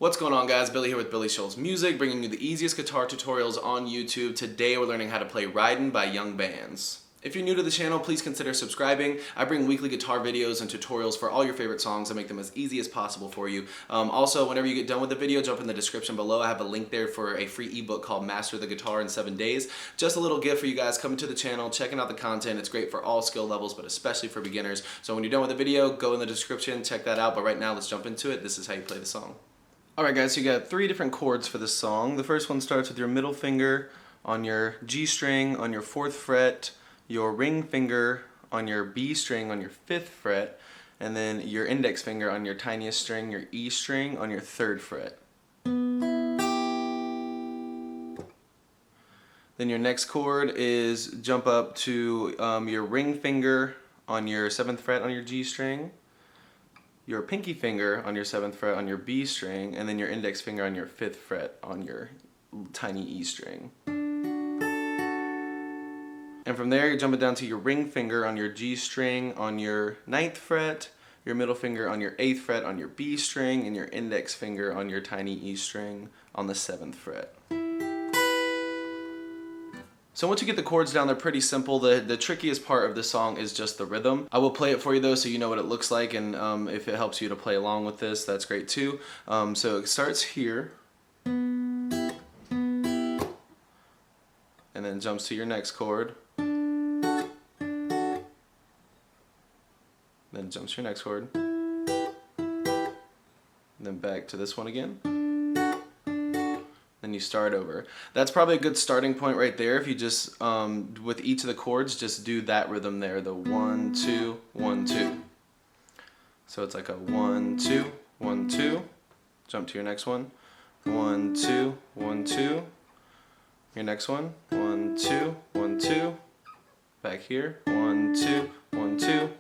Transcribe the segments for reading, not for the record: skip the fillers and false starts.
What's going on, guys? Billy here with Billy Schultz Music, bringing you the easiest guitar tutorials on YouTube. Today we're learning how to play Ridin' by Young Bands. If you're new to the channel, please consider subscribing. I bring weekly guitar videos and tutorials for all your favorite songs and make them as easy as possible for you. Also, whenever you get done with the video, jump in the description below. I have a link there for a free ebook called Master the Guitar in 7 Days. Just a little gift for you guys coming to the channel, checking out the content. It's great for all skill levels, but especially for beginners. So when you're done with the video, go in the description, check that out. But right now, let's jump into it. This is how you play the song. Alright guys, so you got 3 different chords for this song. The first one starts with your middle finger on your G string on your 4th fret, your ring finger on your B string on your 5th fret, and then your index finger on your tiniest string, your E string, on your 3rd fret. Then your next chord is jump up to your ring finger on your 7th fret on your G string, your pinky finger on your 7th fret on your B string, and then your index finger on your 5th fret on your tiny E string. And from there, you're jumping down to your ring finger on your G string on your 9th fret, your middle finger on your 8th fret on your B string, and your index finger on your tiny E string on the 7th fret. So once you get the chords down, they're pretty simple. The trickiest part of the song is just the rhythm. I will play it for you though so you know what it looks like, and if it helps you to play along with this, that's great too. So it starts here, and then jumps to your next chord, then jumps to your next chord, and then back to this one again. Then you start over. That's probably a good starting point right there. If you just, with each of the chords, just do that rhythm there, the 1, 2, 1, 2. So it's like a 1, 2, 1, 2. Jump to your next one. 1, 2, 1, 2. Your next one. 1, 2, 1, 2. Back here. 1, 2, 1, 2. And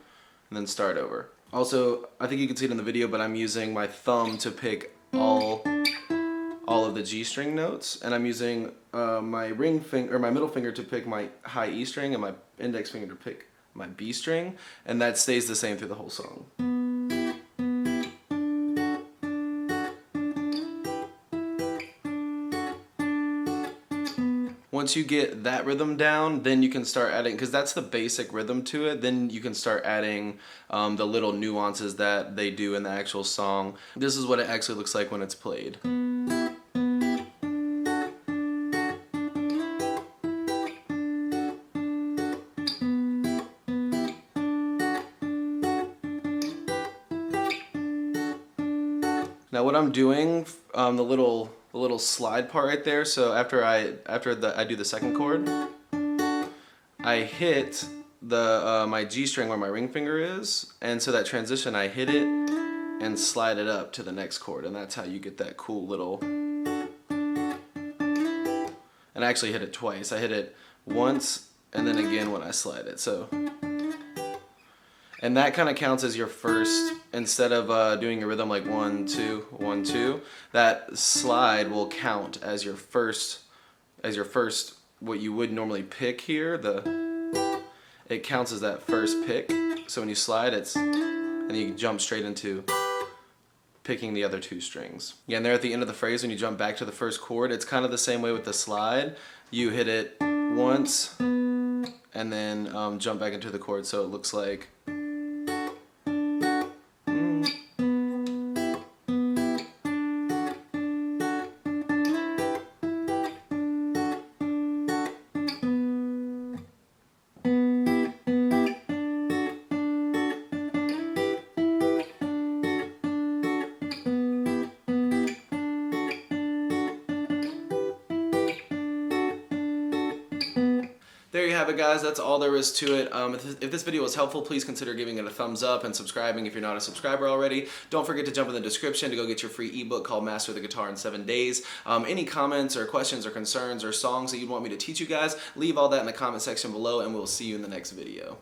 then start over. Also, I think you can see it in the video, but I'm using my thumb to pick all of the G string notes, and I'm using my ring finger or my middle finger to pick my high E string and my index finger to pick my B string, and that stays the same through the whole song. Once you get that rhythm down, then you can start adding, because that's the basic rhythm to it, then you can start adding the little nuances that they do in the actual song. This is what it actually looks like when it's played. Now what I'm doing, the little slide part right there, so after I do the second chord, I hit my G string where my ring finger is, and so that transition I hit it and slide it up to the next chord, and that's how you get that cool little, and I actually hit it twice. I hit it once and then again when I slide it, so. And that kind of counts as your first, instead of doing a rhythm like 1, 2, 1, 2, that slide will count as your first, what you would normally pick here, it counts as that first pick. So when you slide, and you jump straight into picking the other 2 strings. Yeah, and there at the end of the phrase, when you jump back to the first chord, it's kind of the same way with the slide. You hit it once, and then jump back into the chord, so it looks like. There you have it, guys. That's all there is to it. If this video was helpful, please consider giving it a thumbs up and subscribing if you're not a subscriber already. Don't forget to jump in the description to go get your free ebook called Master the Guitar in 7 Days. Any comments or questions or concerns or songs that you'd want me to teach you guys, leave all that in the comment section below, and we'll see you in the next video.